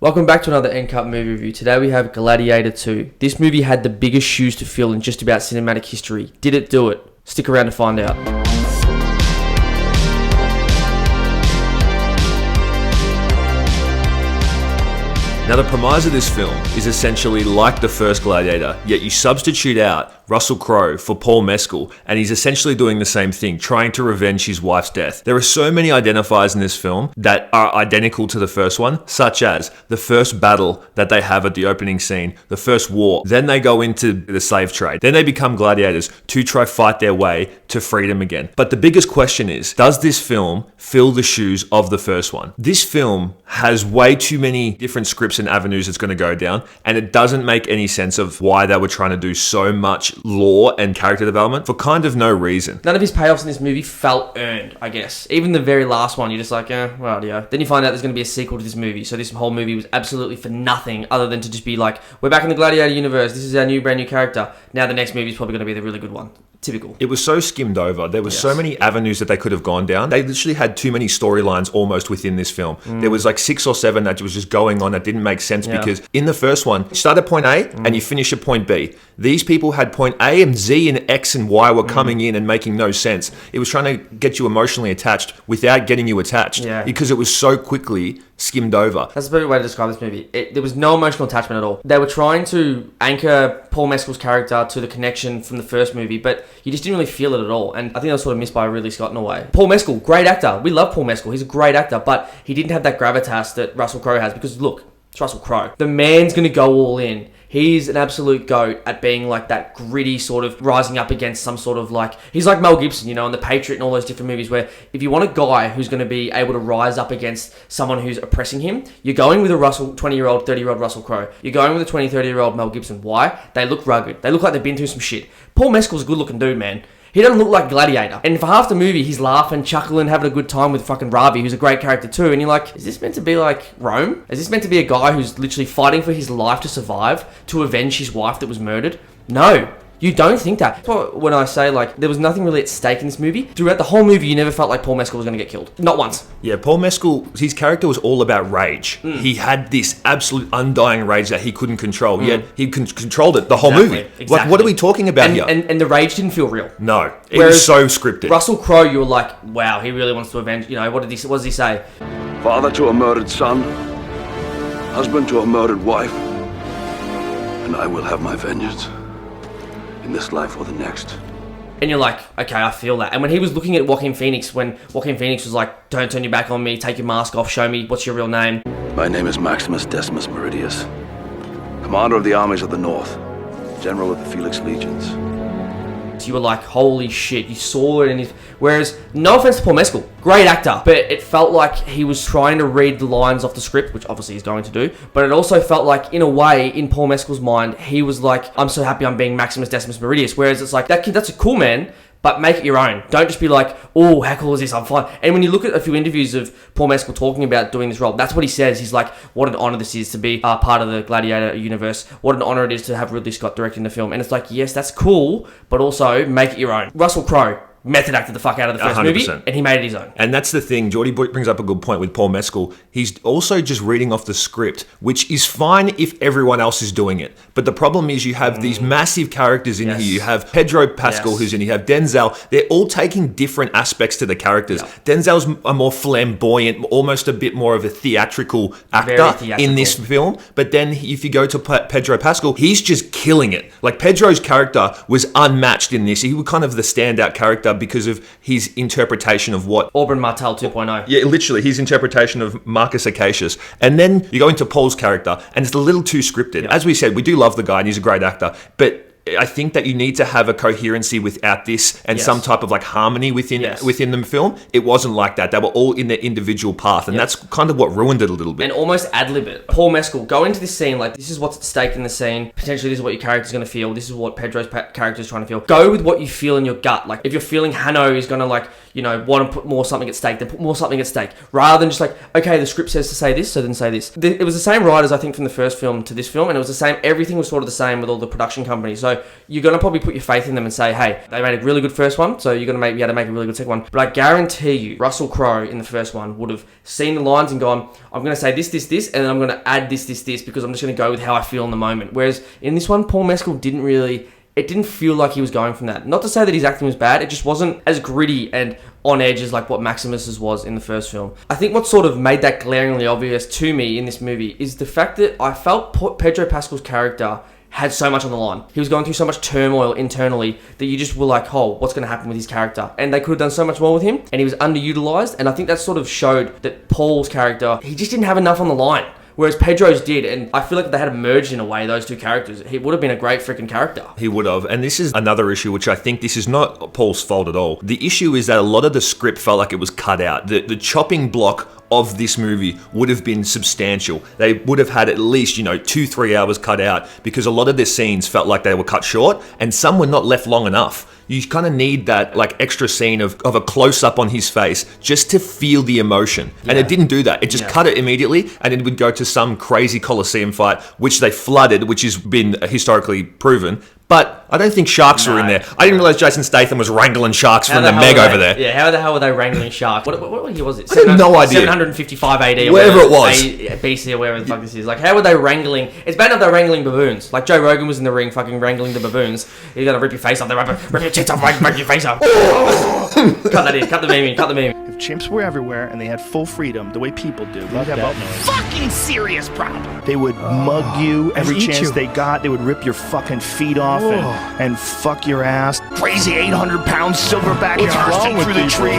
Welcome back to another N-Cut movie review. Today we have Gladiator 2. This movie had the biggest shoes to fill in just about cinematic history. Did it do it? Stick around to find out. Now, the premise of this film is essentially like the first Gladiator, yet you substitute out Russell Crowe for Paul Mescal, and he's essentially doing the same thing, trying to revenge his wife's death. There are so many identifiers in this film that are identical to the first one, such as the first battle that they have at the opening scene, the first war. Then they go into the slave trade. Then they become gladiators to try fight their way to freedom again. But the biggest question is, does this film fill the shoes of the first one? This film has way too many different scripts and avenues it's going to go down, and it doesn't make any sense of why they were trying to do so much lore and character development for kind of no reason. None of his payoffs in this movie felt earned, I guess. Even the very last one, you're just like, well, yeah. Then you find out there's going to be a sequel to this movie, so this whole movie was absolutely for nothing other than to just be like, we're back in the Gladiator universe, this is our brand new character. Now the next movie is probably going to be the really good one. Typical. It was so skimmed over. There were so many avenues that they could have gone down. They literally had too many storylines almost within this film. There was like 6 or 7 that was just going on that didn't make sense because in the first one, you start at point A and you finish at point B. These people had point A and Z and X and Y were coming in and making no sense. It was trying to get you emotionally attached without getting you attached because it was so quickly skimmed over. That's the perfect way to describe this movie. There was no emotional attachment at all. They were trying to anchor Paul Mescal's character to the connection from the first movie, but you just didn't really feel it at all. And I think that was sort of missed by Riddley Scott in a way. Paul Mescal, great actor. We love Paul Mescal. He's a great actor, but he didn't have that gravitas that Russell Crowe has because look, it's Russell Crowe. The man's going to go all in. He's an absolute goat at being like that gritty sort of rising up against some sort of like... He's like Mel Gibson, you know, in The Patriot and all those different movies where if you want a guy who's going to be able to rise up against someone who's oppressing him, you're going with a 20-year-old, 30-year-old Russell Crowe. You're going with a 20, 30-year-old Mel Gibson. Why? They look rugged. They look like they've been through some shit. Paul Mescal's a good-looking dude, man. He doesn't look like Gladiator. And for half the movie, he's laughing, chuckling, having a good time with fucking Ravi, who's a great character too. And you're like, is this meant to be like Rome? Is this meant to be a guy who's literally fighting for his life to survive, to avenge his wife that was murdered? No. You don't think that. That's why when I say, like, there was nothing really at stake in this movie. Throughout the whole movie, you never felt like Paul Mescal was going to get killed. Not once. Yeah, Paul Mescal, his character was all about rage. He had this absolute undying rage that he couldn't control, yet he controlled it the whole movie. Exactly. Like, what are we talking about here? And the rage didn't feel real. No, it was so scripted. Russell Crowe, you were like, wow, he really wants to avenge, you know, what does he say? Father to a murdered son, husband to a murdered wife, and I will have my vengeance. In this life or the next. And you're like, okay, I feel that. And when he was looking at Joaquin Phoenix, when Joaquin Phoenix was like, don't turn your back on me, take your mask off, show me what's your real name. My name is Maximus Decimus Meridius, commander of the armies of the North, general of the Felix Legions. You were like, holy shit, you saw it in his... Whereas, no offense to Paul Mescal, great actor, but it felt like he was trying to read the lines off the script, which obviously he's going to do, but it also felt like, in a way, in Paul Mescal's mind, he was like, I'm so happy I'm being Maximus Decimus Meridius, whereas it's like, that's a cool man, but make it your own. Don't just be like, oh, how cool is this? I'm fine. And when you look at a few interviews of Paul Mescal talking about doing this role, that's what he says. He's like, what an honor this is to be part of the Gladiator universe. What an honor it is to have Riddley Scott directing the film. And it's like, yes, that's cool, but also make it your own. Russell Crowe method acted the fuck out of the first 100%. Movie, and he made it his own. And that's the thing. Geordie brings up a good point with Paul Mescal. He's also just reading off the script, which is fine if everyone else is doing it. But the problem is you have these massive characters in here. You have Pedro Pascal who's in here. You have Denzel. They're all taking different aspects to the characters. Denzel's a more flamboyant, almost a bit more of a theatrical actor in this film. But then if you go to Pedro Pascal, he's just killing it. Like, Pedro's character was unmatched in this. He was kind of the standout character because of his interpretation of what... Aubrey Martel 2.0. Yeah, literally, his interpretation of Marcus Acacius. And then you go into Paul's character, and it's a little too scripted. As we said, we do love the guy, and he's a great actor, but I think that you need to have a coherency without this and some type of like harmony within the film. It wasn't like that. They were all in their individual path, and that's kind of what ruined it a little bit. And almost ad-lib it. Paul Mescal, go into this scene like, this is what's at stake in the scene. Potentially this is what your character's going to feel. This is what Pedro's character is trying to feel. Go with what you feel in your gut. Like, if you're feeling Hanno is going to like, you know, want to put more something at stake, then put more something at stake. Rather than just like, okay, the script says to say this, so then say this. It was the same writers, I think, from the first film to this film, and it was the same, everything was sort of the same with all the production companies. So So you're going to probably put your faith in them and say, hey, they made a really good first one, so you're going to be able to make a really good second one. But I guarantee you, Russell Crowe in the first one would have seen the lines and gone, I'm going to say this, and then I'm going to add this, because I'm just going to go with how I feel in the moment. Whereas in this one, Paul Mescal it didn't feel like he was going from that. Not to say that his acting was bad, it just wasn't as gritty and on edge as like what Maximus's was in the first film. I think what sort of made that glaringly obvious to me in this movie is the fact that I felt Pedro Pascal's character had so much on the line. He was going through so much turmoil internally that you just were like, oh, what's going to happen with his character? And they could have done so much more with him, and he was underutilized, and I think that sort of showed that Paul's character, he just didn't have enough on the line. Whereas Pedro's did, and I feel like if they had merged in a way, those two characters, he would have been a great freaking character. He would have. And this is another issue, which I think this is not Paul's fault at all. The issue is that a lot of the script felt like it was cut out. The chopping block of this movie would have been substantial. They would have had at least, 2-3 hours cut out, because a lot of their scenes felt like they were cut short, and some were not left long enough. You kind of need that like extra scene of a close-up on his face just to feel the emotion. Yeah. And it didn't do that. It just cut it immediately, and it would go to some crazy Colosseum fight, which they flooded, which has been historically proven. But I don't think sharks were in there. I didn't realize Jason Statham was wrangling sharks from the Meg over there. Yeah, how the hell were they wrangling sharks? What year was it? I have no idea. 755 AD. Whatever it was. BC or whatever the fuck this is. Like, how were they wrangling? It's bad enough they're wrangling baboons. Like, Joe Rogan was in the ring fucking wrangling the baboons. You're going to rip your face off. They rip your tits off, rip your face off. Cut that in. Cut the meme. If chimps were everywhere and they had full freedom, the way people do, we'd have a fucking serious problem. They would mug you every chance they got. They would rip your fucking feet off and fuck your ass. Crazy 800-pound silverback bursting through the tree.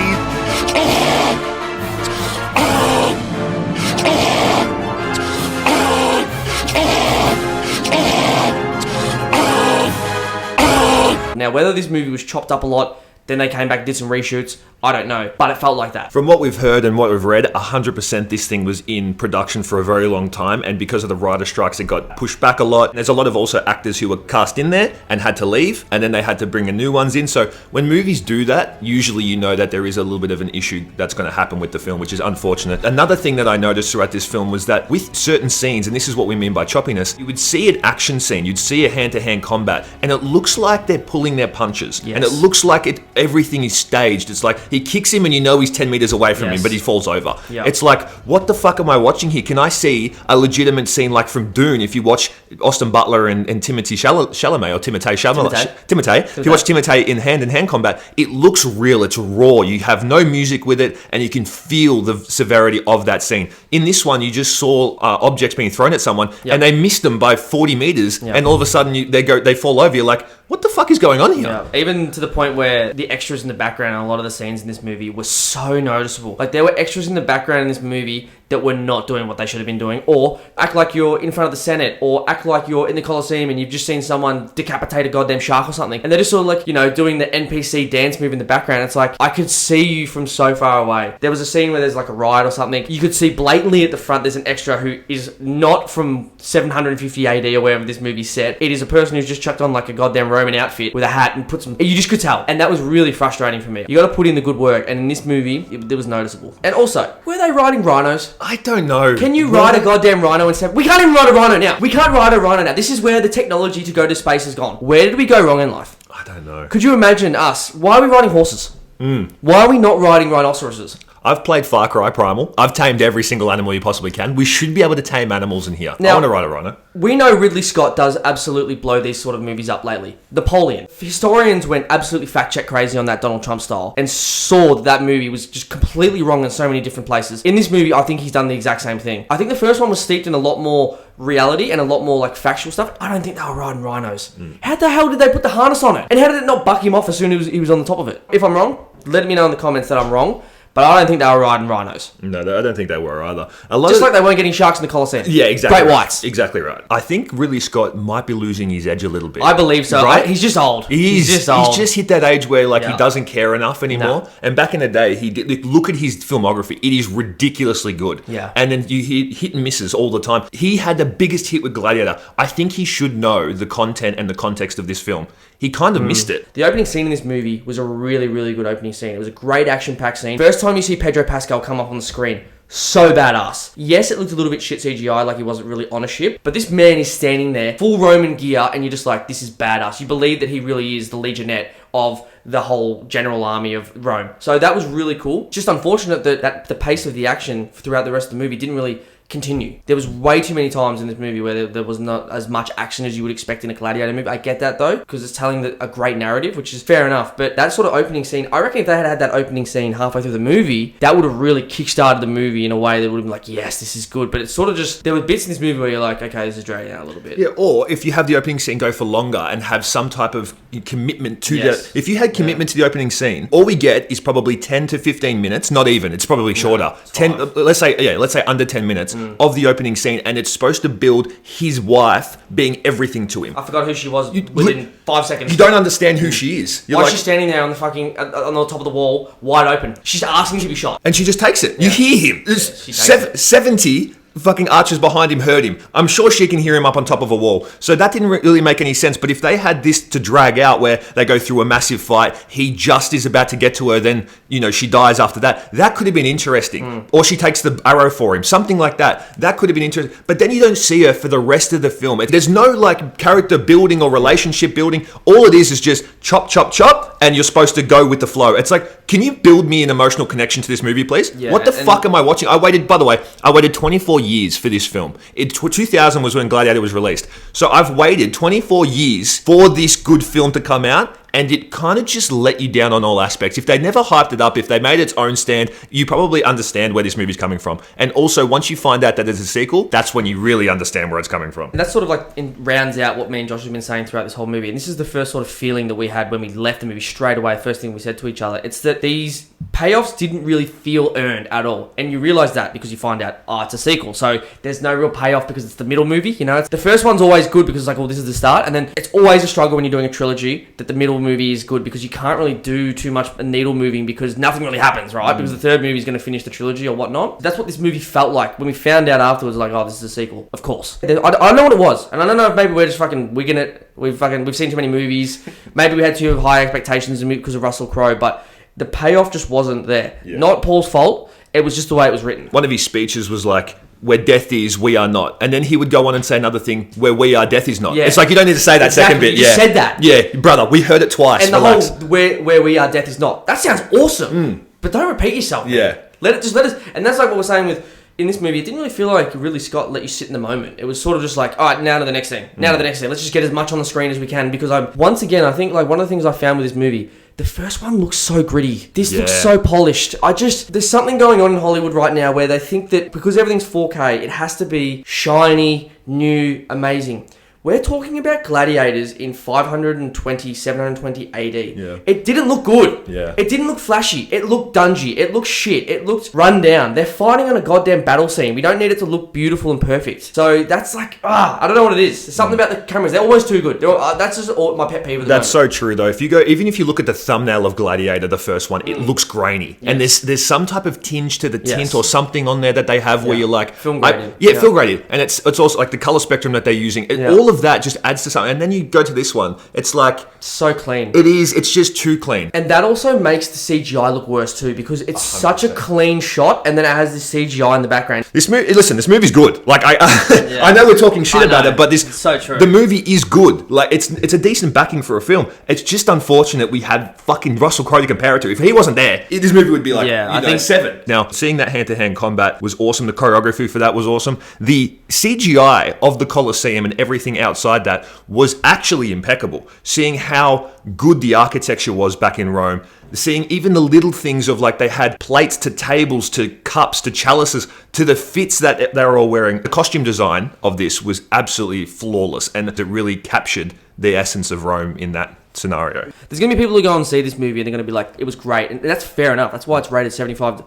Now, whether this movie was chopped up a lot, then they came back and did some reshoots, I don't know, but it felt like that. From what we've heard and what we've read, 100% this thing was in production for a very long time, and because of the writer strikes, it got pushed back a lot. There's a lot of also actors who were cast in there and had to leave, and then they had to bring new ones in. So when movies do that, usually you know that there is a little bit of an issue that's going to happen with the film, which is unfortunate. Another thing that I noticed throughout this film was that with certain scenes, and this is what we mean by choppiness, you would see an action scene, you'd see a hand-to-hand combat, and it looks like they're pulling their punches, and it looks like everything is staged. It's like he kicks him and you know he's 10 meters away from him, but he falls over. Yep. It's like, what the fuck am I watching here? Can I see a legitimate scene like from Dune? If you watch Austin Butler and Timothée Chalamet, or Timothée. If you watch Timothée in hand-to-hand combat, it looks real, it's raw. You have no music with it, and you can feel the severity of that scene. In this one, you just saw objects being thrown at someone, and they missed them by 40 meters, and all of a sudden they fall over. You're like, what the fuck is going on here? Yeah. Even to the point where the extras in the background and a lot of the scenes in this movie were so noticeable. Like, there were extras in the background in this movie that were not doing what they should have been doing, or act like you're in front of the Senate, or act like you're in the Colosseum and you've just seen someone decapitate a goddamn shark or something, and they're just sort of like, doing the NPC dance move in the background. It's like, I could see you from so far away. There was a scene where there's like a riot or something. You could see blatantly at the front there's an extra who is not from 750 AD or wherever this movie's set. It is a person who's just chucked on like a goddamn Roman outfit with a hat and put some... You just could tell. And that was really frustrating for me. You got to put in the good work, and in this movie, it was noticeable. And also, were they riding rhinos? I don't know. Can you ride a goddamn rhino and say, we can't even ride a rhino now. We can't ride a rhino now. This is where the technology to go to space has gone. Where did we go wrong in life? I don't know. Could you imagine us? Why are we riding horses? Why are we not riding rhinoceroses? I've played Far Cry Primal. I've tamed every single animal you possibly can. We should be able to tame animals in here. Now, I want to ride a rhino. We know Ridley Scott does absolutely blow these sort of movies up lately. Napoleon. Historians went absolutely fact-check crazy on that Donald Trump style and saw that movie was just completely wrong in so many different places. In this movie, I think he's done the exact same thing. I think the first one was steeped in a lot more reality and a lot more like factual stuff. I don't think they were riding rhinos. How the hell did they put the harness on it? And how did it not buck him off as soon as he was on the top of it? If I'm wrong, let me know in the comments that I'm wrong. But I don't think they were riding rhinos. No, I don't think they were either. Just like they weren't getting sharks in the Colosseum. Yeah, exactly. Great whites. Exactly right. I think Ridley Scott might be losing his edge a little bit. I believe so. Right? He's just old. He's just old. He's just hit that age where he doesn't care enough anymore. No. And back in the day, he did. Look at his filmography. It is ridiculously good. Yeah. And then you hit and misses all the time. He had the biggest hit with Gladiator. I think he should know the content and the context of this film. He kind of missed it. The opening scene in this movie was a really, really good opening scene. It was a great action-packed scene. First time you see Pedro Pascal come up on the screen, so badass. Yes, it looked a little bit shit CGI, like he wasn't really on a ship, but this man is standing there, full Roman gear, and you're just like, this is badass. You believe that he really is the legionette of the whole general army of Rome. So that was really cool. Just unfortunate that the pace of the action throughout the rest of the movie didn't really continue. There was way too many times in this movie where there was not as much action as you would expect in a Gladiator movie. I get that though, because it's telling a great narrative, which is fair enough. But that sort of opening scene, I reckon if they had had that opening scene halfway through the movie, that would have really kickstarted the movie in a way that would have been like, yes, this is good. But it's sort of just, there were bits in this movie where you're like, okay, this is dragging out a little bit. Yeah, or if you have the opening scene go for longer and have some type of commitment to that. If you had commitment to the opening scene, all we get is probably 10 to 15 minutes, not even, it's probably shorter. 10, let's say under 10 minutes of the opening scene, and it's supposed to build his wife being everything to him. I forgot who she was within 5 seconds. You don't understand who she is. Why is she standing there on the fucking on the top of the wall, wide open? She's asking to be shot, and she just takes it. You hear him. There's 70 fucking archers behind him heard him. I'm sure she can hear him up on top of a wall. So that didn't really make any sense. But if they had this to drag out where they go through a massive fight, he just is about to get to her, then, she dies after that. That could have been interesting. Or she takes the arrow for him. Something like that. That could have been interesting. But then you don't see her for the rest of the film. There's no character building or relationship building. All it is just chop, chop, chop, and you're supposed to go with the flow. It's like, can you build me an emotional connection to this movie, please? Yeah, what the fuck am I watching? I waited 24 years for this film. 2000 was when Gladiator was released. So I've waited 24 years for this good film to come out, and it kind of just let you down on all aspects. If they never hyped it up, if they made its own stand, you probably understand where this movie's coming from. And also, once you find out that there's a sequel, that's when you really understand where it's coming from. And that's sort of rounds out what me and Josh have been saying throughout this whole movie. And this is the first sort of feeling that we had when we left the movie straight away. First thing we said to each other, it's that these payoffs didn't really feel earned at all. And you realise that because you find out, it's a sequel. So there's no real payoff because it's the middle movie. The first one's always good because it's like, this is the start. And then it's always a struggle when you're doing a trilogy that the middle movie is good because you can't really do too much needle moving because nothing really happens, right? Because the third movie is going to finish the trilogy or whatnot. That's what this movie felt like when we found out afterwards, this is a sequel. Of course. I don't know what it was. And I don't know if maybe we're just fucking wigging it. We've seen too many movies. Maybe we had too high expectations because of Russell Crowe, but the payoff just wasn't there. Yeah. Not Paul's fault. It was just the way it was written. One of his speeches was like, where death is, we are not. And then he would go on and say another thing, where we are, death is not. Yeah. It's like, you don't need to say that second bit. You said that. Yeah, brother, we heard it twice. And the whole, where we are, death is not. That sounds awesome. But don't repeat yourself. Yeah. Let us. And that's like what we're saying in this movie. It didn't really feel like Riddley Scott let you sit in the moment. It was sort of just like, all right, now to the next thing. Now to the next thing. Let's just get as much on the screen as we can. Because I think one of the things I found with this movie, the first one looks so gritty. This looks so polished. There's something going on in Hollywood right now where they think that because everything's 4K, it has to be shiny, new, amazing. We're talking about gladiators in 520, 720 AD. Yeah. It didn't look good. Yeah. It didn't look flashy. It looked dungy. It looked shit. It looked run down. They're fighting on a goddamn battle scene. We don't need it to look beautiful and perfect. So that's like, I don't know what it is. There's something about the cameras. They're always too good. That's just my pet peeve of the That's so true though. Even if you look at the thumbnail of Gladiator, the first one, it looks grainy. Yes. And there's some type of tinge to the tint or something on there that they have where you're like... Film graded. Film graded. And it's also like the color spectrum that they're using. All of that just adds to something. And then you go to this one, it's like... so clean. It is. It's just too clean. And that also makes the CGI look worse too because it's 100%. Such a clean shot and then it has this CGI in the background. This movie's good. Like, I know we're talking shit about it, but it's so true. The movie is good. Like, it's a decent backing for a film. It's just unfortunate we had fucking Russell Crowe to compare it to. If he wasn't there, this movie would be like, I think 7. Now, seeing that hand-to-hand combat was awesome. The choreography for that was awesome. The CGI of the Colosseum and everything outside that was actually impeccable. Seeing how good the architecture was back in Rome, seeing even the little things of like they had plates to tables to cups to chalices to the fits that they were all wearing. The costume design of this was absolutely flawless and it really captured the essence of Rome in that scenario. There's going to be people who go and see this movie and they're going to be like, it was great. And that's fair enough. That's why it's rated 75%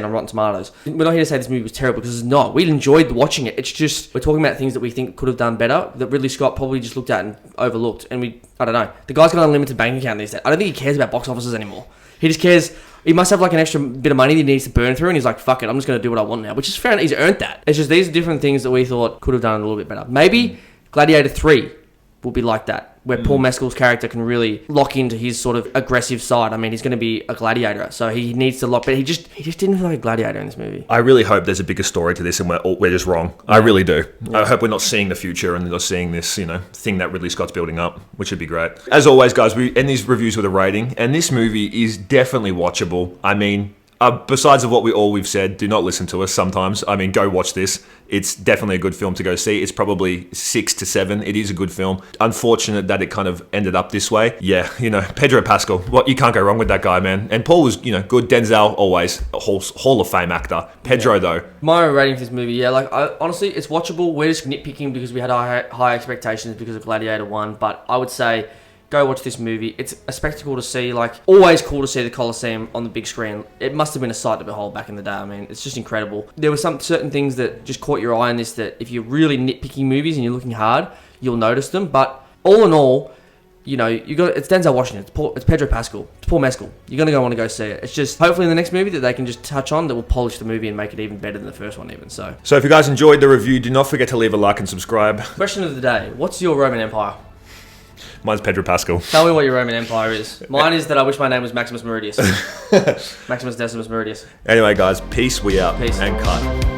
on Rotten Tomatoes. We're not here to say this movie was terrible because it's not. We enjoyed watching it. It's just, we're talking about things that we think could have done better that Riddley Scott probably just looked at and overlooked. And I don't know. The guy's got an unlimited bank account these days. I don't think he cares about box offices anymore. He just cares. He must have like an extra bit of money that he needs to burn through and he's like, fuck it, I'm just going to do what I want now. Which is fair enough. He's earned that. It's just these are different things that we thought could have done a little bit better. Maybe Gladiator 3 will be like that. where Paul Mescal's character can really lock into his sort of aggressive side. I mean, he's going to be a gladiator, so he needs to lock, but he just didn't feel like a gladiator in this movie. I really hope there's a bigger story to this and we're just wrong. Yeah. I really do. Yeah. I hope we're not seeing the future and not seeing this, thing that Ridley Scott's building up, which would be great. As always, guys, we end these reviews with a rating, and this movie is definitely watchable. I mean, besides of what we've said, do not listen to us sometimes. I mean, go watch this. It's definitely a good film to go see. It's probably 6 to 7. It is a good film. Unfortunate that it kind of ended up this way. Yeah, Pedro Pascal. You can't go wrong with that guy, man. And Paul was, good. Denzel, always a Hall of Fame actor. Pedro, though. My rating for this movie, honestly, it's watchable. We're just nitpicking because we had high expectations because of Gladiator 1. But I would say, go watch this movie. It's a spectacle to see. Always cool to see the Colosseum on the big screen. It must have been a sight to behold back in the day. I mean, it's just incredible. There were some certain things that just caught your eye in this that if you're really nitpicking movies and you're looking hard, you'll notice them. But all in all, it's Denzel Washington. It's Pedro Pascal. It's Paul Mescal. You're going to want to go see it. It's just hopefully in the next movie that they can just touch on that will polish the movie and make it even better than the first one even. So if you guys enjoyed the review, do not forget to leave a like and subscribe. Question of the day. What's your Roman Empire? Mine's Pedro Pascal. Tell me what your Roman Empire is. Mine is that I wish my name was Maximus Meridius. Maximus Decimus Meridius. Anyway, guys, peace. We out. Peace. And cut.